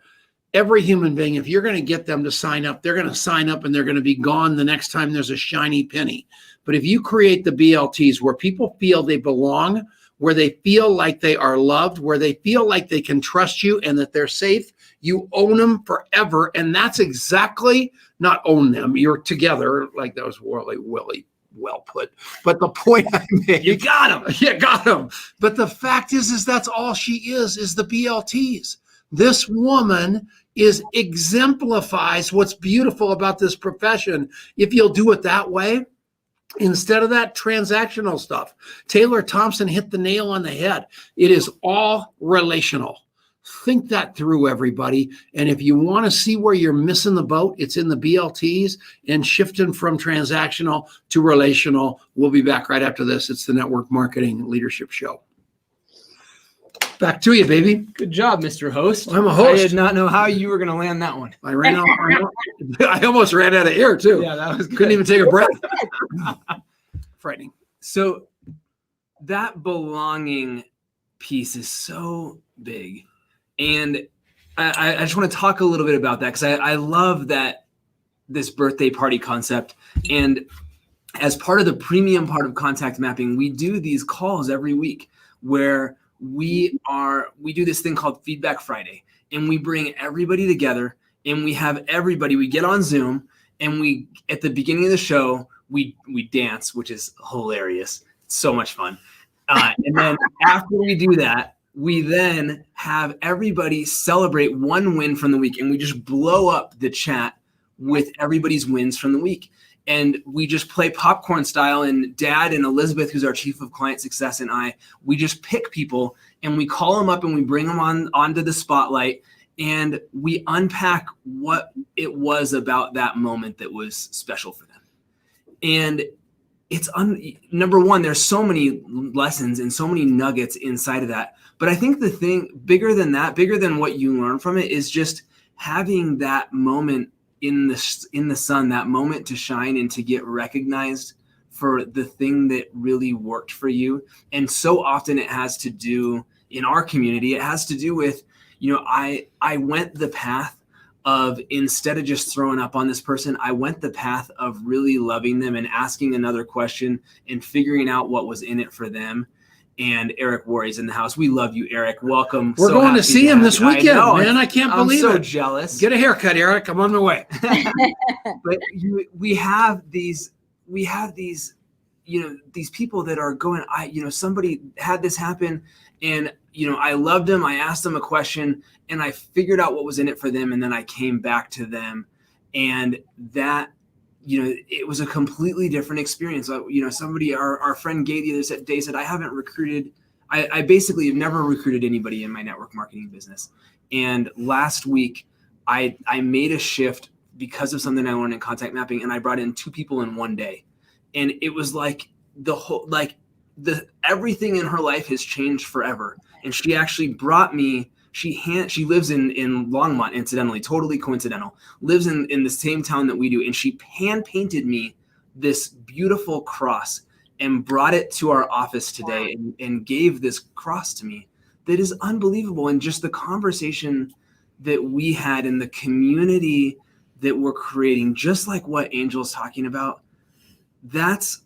every human being. If you're going to get them to sign up, they're going to sign up and they're going to be gone the next time there's a shiny penny. But if you create the BLTs where people feel they belong, where they feel like they are loved, where they feel like they can trust you and that they're safe, you own them forever. And that's exactly, not own them, you're together. Like that was really well put. But the point I made, you got him. You got him. But the fact is that's all she is the BLTs. This woman exemplifies what's beautiful about this profession. If you'll do it that way, instead of that transactional stuff, Taylor Thompson hit the nail on the head. It is all relational. Think that through, everybody. And if you want to see where you're missing the boat, it's in the BLTs and shifting from transactional to relational. We'll be back right after this. It's the Network Marketing Leadership Show. Back to you, baby. Good job, Mr. Host. I'm a host. I did not know how you were going to land that one. I ran out. I almost ran out of air too. Yeah, that was good. Couldn't even take a breath. Frightening. So that belonging piece is so big. And I just want to talk a little bit about that because I love that this birthday party concept. And as part of the premium part of contact mapping, we do these calls every week where we do this thing called Feedback Friday, and we bring everybody together and we get on Zoom, and at the beginning of the show, we dance, which is hilarious. It's so much fun. And then after we do that, we then have everybody celebrate one win from the week, and we just blow up the chat with everybody's wins from the week. And we just play popcorn style, and Dad and Elizabeth, who's our Chief of Client Success, and we just pick people and we call them up and we bring them onto the spotlight, and we unpack what it was about that moment that was special for them. And it's number one, there's so many lessons and so many nuggets inside of that. But I think the thing bigger than what you learn from it, is just having that moment in the sun, that moment to shine and to get recognized for the thing that really worked for you. And so often it has to do, in our community, it has to do with, I went the path of, instead of just throwing up on this person, I went the path of really loving them and asking another question and figuring out what was in it for them. And Eric Worry's in the house. We love you, Eric. Welcome. We're going to see him this weekend, man. I can't believe it. I'm so jealous. Get a haircut, Eric. I'm on my way. But we have these, these people that are going, somebody had this happen, and, I loved them. I asked them a question and I figured out what was in it for them. And then I came back to them, and that, it was a completely different experience. Somebody, our friend Gay the other day said, I haven't recruited. I basically have never recruited anybody in my network marketing business. And last week I made a shift because of something I learned in contact mapping, and I brought in 2 people in one day. And it was like everything in her life has changed forever. And she actually brought me, she lives in Longmont, incidentally, totally coincidental, lives in the same town that we do. And she hand painted me this beautiful cross and brought it to our office today, and gave this cross to me that is unbelievable. And just the conversation that we had in the community that we're creating, just like what Angel's talking about, that's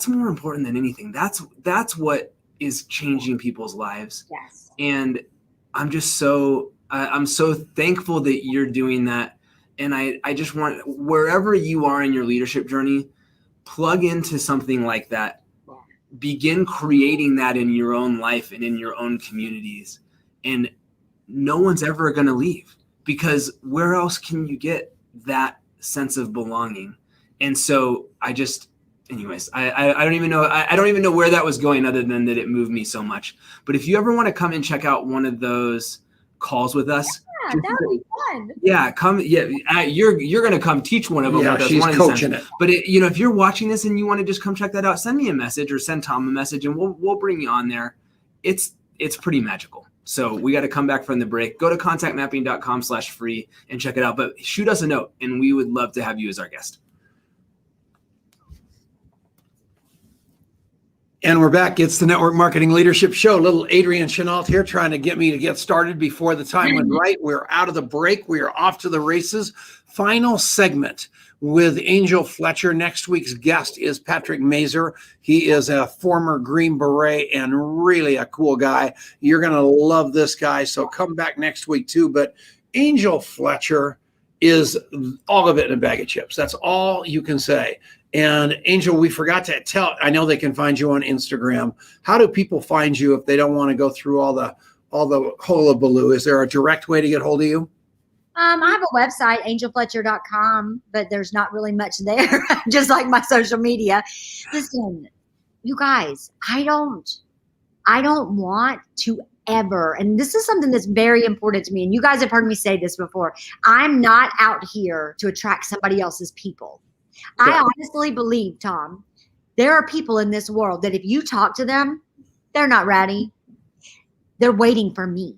more important than anything. That's what is changing people's lives. Yes. And I'm just I'm so thankful that you're doing that. And I just want, wherever you are in your leadership journey, plug into something like that. Yeah. Begin creating that in your own life and in your own communities. And no one's ever going to leave, because where else can you get that sense of belonging? And so anyways, I don't even know. I don't even know where that was going other than that it moved me so much. But if you ever want to come and check out one of those calls with us, Yeah, that would be fun. yeah, come. Yeah, you're going to come teach one of them. Yeah, with us, she's one coaching it. But if you're watching this and you want to just come check that out, send me a message or send Tom a message, and we'll bring you on there. It's pretty magical. So we got to come back from the break. Go to contactmapping.com/free and check it out. But shoot us a note, and we would love to have you as our guest. And we're back. It's the Network Marketing Leadership Show. Little Adrian Chenault here trying to get me to get started before the time went right. We're out of the break. We are off to the races. Final segment with Angel Fletcher. Next week's guest is Patrick Mazer. He is a former Green Beret and really a cool guy. You're going to love this guy. So come back next week too. But Angel Fletcher is all of it in a bag of chips. That's all you can say. And Angel, we forgot to tell, I know they can find you on Instagram. How do people find you if they don't want to go through all the hullabaloo? Is there a direct way to get hold of you? I have a website, angelfletcher.com, but there's not really much there, just like my social media. Listen, you guys, I don't want to ever, and this is something that's very important to me, and you guys have heard me say this before, I'm not out here to attract somebody else's people. I honestly believe, Tom, there are people in this world that if you talk to them, they're not ready. They're waiting for me.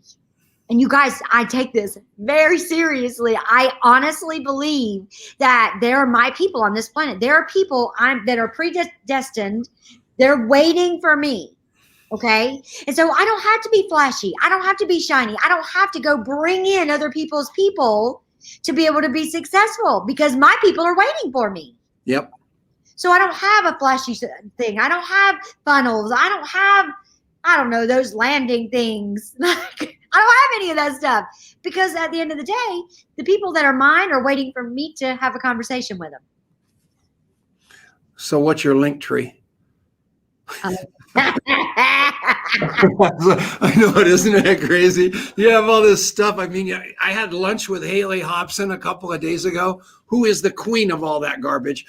And you guys, I take this very seriously. I honestly believe that there are my people on this planet. There are people that are predestined. They're waiting for me. Okay. And so I don't have to be flashy. I don't have to be shiny. I don't have to go bring in other people's people to be able to be successful because my people are waiting for me. Yep. So I don't have a flashy thing. I don't have funnels. I don't know, those landing things. I don't have any of that stuff because at the end of the day, the people that are mine are waiting for me to have a conversation with them. So what's your link tree? I know it, isn't it crazy? You have all this stuff. I mean, I had lunch with Haley Hobson a couple of days ago, who is the queen of all that garbage.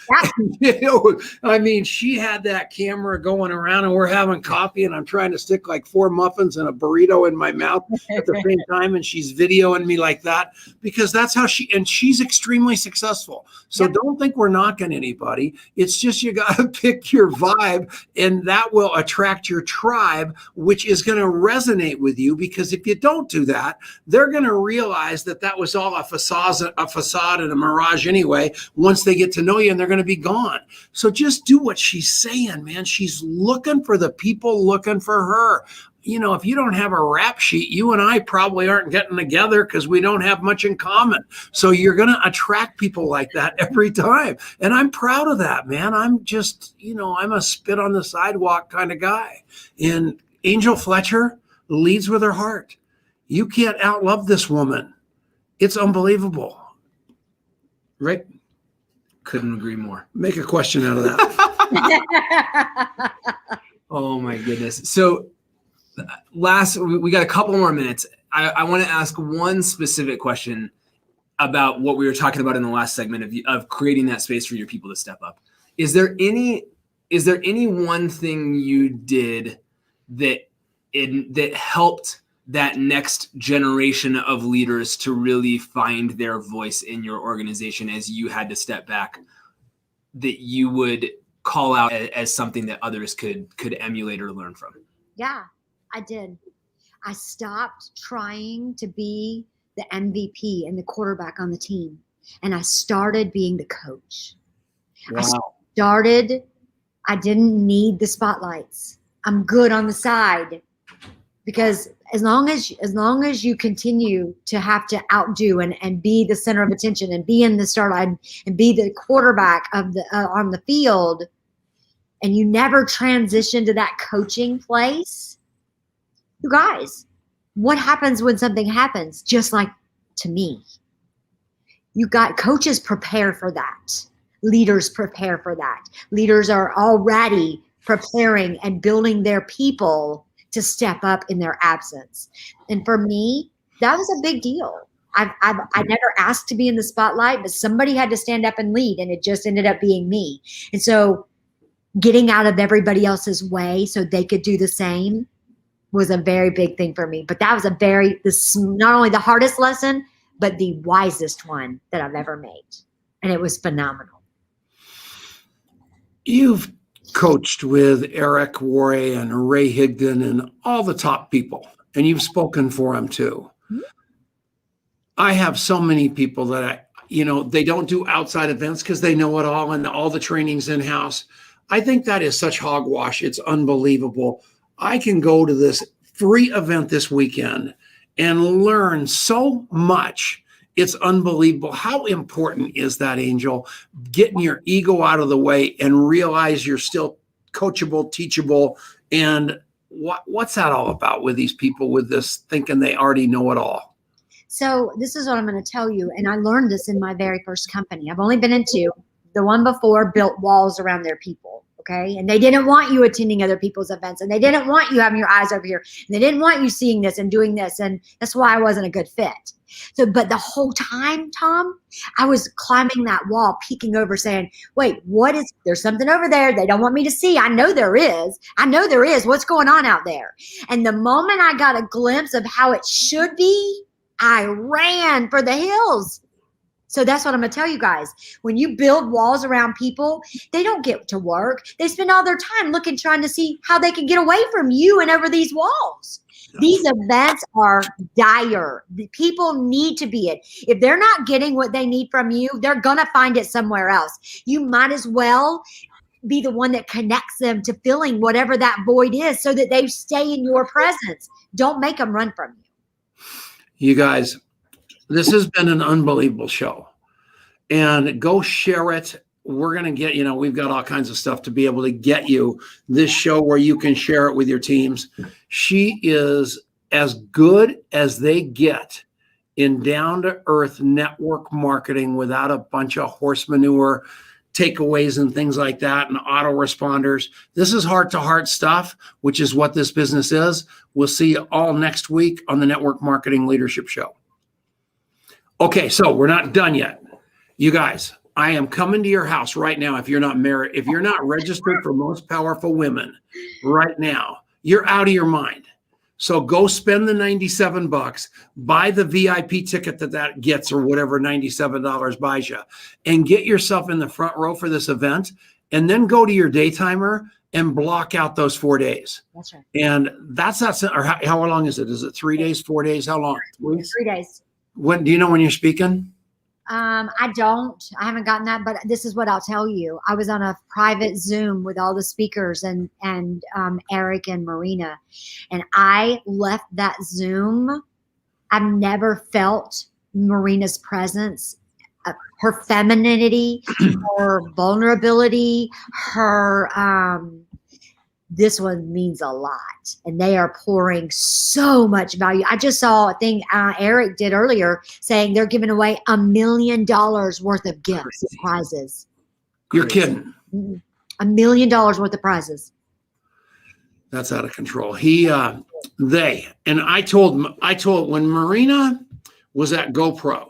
I mean, she had that camera going around and we're having coffee and I'm trying to stick like 4 muffins and a burrito in my mouth at the same time. And she's videoing me like that because that's how she's extremely successful. So don't think we're knocking anybody. It's just, you got to pick your vibe and that will attract your tribe, which is going to resonate with you, because if you don't do that, they're going to realize that that was all a facade and a mirage anyway, once they get to know you, and they're going to be gone. So just do what she's saying, man. She's looking for the people looking for her. You know, if you don't have a rap sheet, you and I probably aren't getting together because we don't have much in common. So you're going to attract people like that every time. And I'm proud of that, man. I'm just, I'm a spit on the sidewalk kind of guy. And Angel Fletcher leads with her heart. You can't outlove this woman. It's unbelievable. Right? Couldn't agree more. Make a question out of that. Oh my goodness. So we got a couple more minutes. I want to ask one specific question about what we were talking about in the last segment of creating that space for your people to step up. Is there any one thing you did that helped that next generation of leaders to really find their voice in your organization as you had to step back, that you would call out as something that others could emulate or learn from? Yeah, I did. I stopped trying to be the MVP and the quarterback on the team, and I started being the coach. Wow. I didn't need the spotlights. I'm good on the side, because as long as you continue to have to outdo and be the center of attention and be in the start line and be the quarterback of the on the field, and you never transition to that coaching place, you guys, what happens when something happens? Just like to me, you got coaches prepare for that. Leaders prepare for that. Leaders are already preparing and building their people to step up in their absence. And for me, that was a big deal. I never asked to be in the spotlight, but somebody had to stand up and lead, and it just ended up being me. And so getting out of everybody else's way so they could do the same was a very big thing for me. But that was not only the hardest lesson, but the wisest one that I've ever made. And it was phenomenal. You've coached with Eric Worre and Ray Higdon and all the top people, and you've spoken for them too. Mm-hmm. I have so many people that they don't do outside events because they know it all and all the training's in-house. I think that is such hogwash. It's unbelievable. I can go to this free event this weekend and learn so much. It's unbelievable. How important is that, Angel? Getting your ego out of the way and realize you're still coachable, teachable. And what's that all about with these people with this thinking they already know it all? So this is what I'm going to tell you. And I learned this in my very first company. I've only been in two. The one before built walls around their people. Okay. And they didn't want you attending other people's events, and they didn't want you having your eyes over here, and they didn't want you seeing this and doing this. And that's why I wasn't a good fit. So, but the whole time, Tom, I was climbing that wall, peeking over saying, wait, there's something over there they don't want me to see. I know there is. What's going on out there? And the moment I got a glimpse of how it should be, I ran for the hills. So that's what I'm going to tell you guys. When you build walls around people, they don't get to work. They spend all their time trying to see how they can get away from you and over these walls. These events are dire. The people need to be it. If they're not getting what they need from you, they're going to find it somewhere else. You might as well be the one that connects them to filling whatever that void is so that they stay in your presence. Don't make them run from you. You guys, this has been an unbelievable show, and go share it. We're going to get, we've got all kinds of stuff to be able to get you this show where you can share it with your teams. She is as good as they get in down-to-earth network marketing without a bunch of horse manure takeaways and things like that and autoresponders. This is heart-to-heart stuff, which is what this business is. We'll see you all next week on the Network Marketing Leadership Show. Okay, so we're not done yet. You guys, I am coming to your house right now. If you're not married, if you're not registered for Most Powerful Women right now, you're out of your mind. So go spend the $97, buy the VIP ticket that gets, or whatever $97 buys you, and get yourself in the front row for this event. And then go to your daytimer and block out those 4 days. That's right. And that's not, or how long is it? Is it 3 days, 4 days? How long? 3 days. When do you know when you're speaking? I haven't gotten that, but this is what I'll tell you. I was on a private Zoom with all the speakers and Eric and Marina, and I left that Zoom. I've never felt Marina's presence, her femininity, her vulnerability, her, this one means a lot, and they are pouring so much value. I just saw a thing Eric did earlier saying they're giving away $1 million worth of gifts and prizes. You're kidding. $1 million worth of prizes. That's out of control. I told when Marina was at GoPro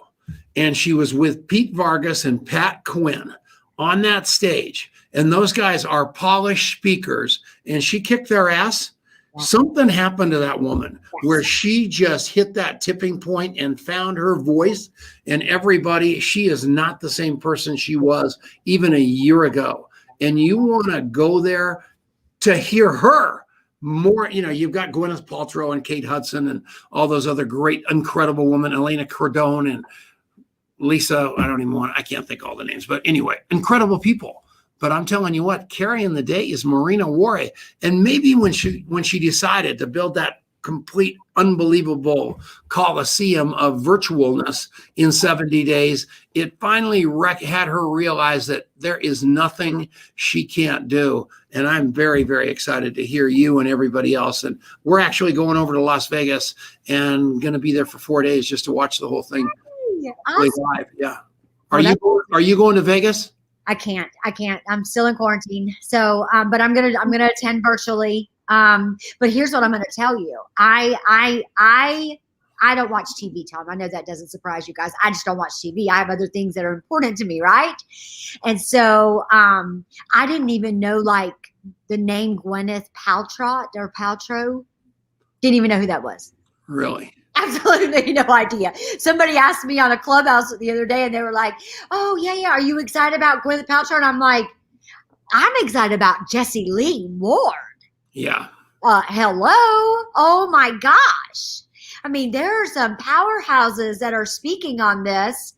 and she was with Pete Vargas and Pat Quinn on that stage, and those guys are polished speakers, and she kicked their ass. Something happened to that woman where she just hit that tipping point and found her voice. And everybody, she is not the same person she was even a year ago. And you want to go there to hear her more. You've got Gwyneth Paltrow and Kate Hudson and all those other great, incredible women, Elena Cardone and Lisa. I can't think all the names, but anyway, incredible people. But I'm telling you what, carrying the day is Marina Worre. And maybe when she decided to build that complete, unbelievable coliseum of virtualness in 70 days, it finally had her realize that there is nothing she can't do. And I'm very, very excited to hear you and everybody else. And we're actually going over to Las Vegas and going to be there for 4 days just to watch the whole thing live. Yeah. Are you going to Vegas? I can't. I'm still in quarantine. So, but I'm gonna attend virtually. But here's what I'm gonna tell you. I I don't watch TV, Tom. I know that doesn't surprise you guys. I just don't watch TV. I have other things that are important to me, right? And so I didn't even know like the name Gwyneth Paltrow. Didn't even know who that was. Really? Absolutely no idea. Somebody asked me on a Clubhouse the other day, and they were like, "Oh yeah, are you excited about Gwyneth Paltrow?" And I'm like, "I'm excited about Jessie Lee Ward." Yeah. Hello. Oh my gosh. I mean, there are some powerhouses that are speaking on this.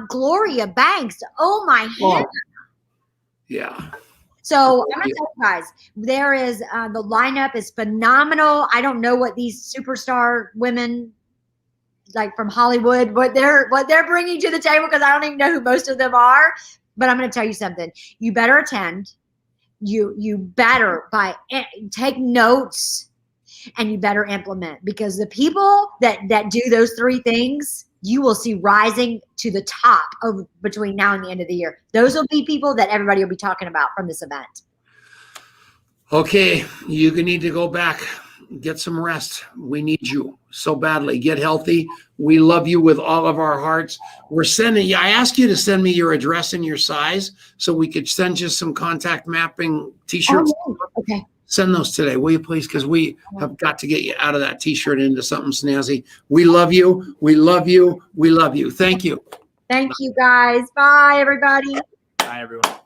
Gloria Banks. Oh my head. Yeah. So I'm gonna tell you guys, there is the lineup is phenomenal. I don't know what these superstar women like from Hollywood, what they're bringing to the table, because I don't even know who most of them are. But I'm gonna tell you something. You better attend. You better take notes, and you better implement, because the people that do those three things, you will see rising to the top over between now and the end of the year. Those will be people that everybody will be talking about from this event. Okay, you need to go back, get some rest. We need you so badly. Get healthy. We love you with all of our hearts. We're sending you. I asked you to send me your address and your size so we could send you some contact mapping T-shirts. Oh, okay. Send those today, will you please? Because we have got to get you out of that T-shirt into something snazzy. We love you. We love you. We love you. Thank you. Thank you, guys. Bye, everybody. Bye, everyone.